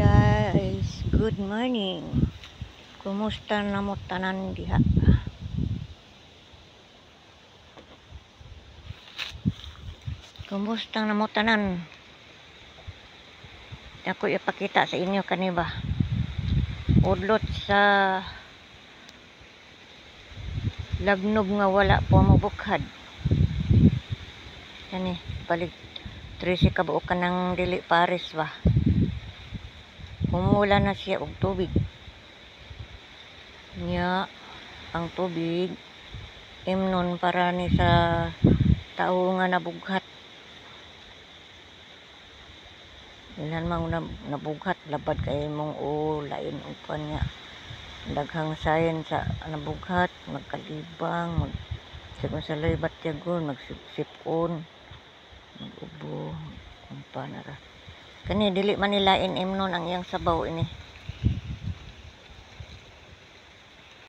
guys, good morning. Kumusta na mo tanan diha? Kumusta na mo tanan? Ako ipakita sa inyo kaniba. Udlot sa lagnob nga wala po mabukhad. Kani balik 13 kabuokan ng dili pares ba. Umula na siya og tubig. Nya ang tubig imnon para ni sa tao nga nabughat. Ilan mang nabughat labad kay mong lain upan nga daghang sayon sa nabughat, magkalibang, sigon sa laybat yagon, magsipon, magubo, kumpa na ra. Kani dili man nilain imnon ang iyang sabaw ini.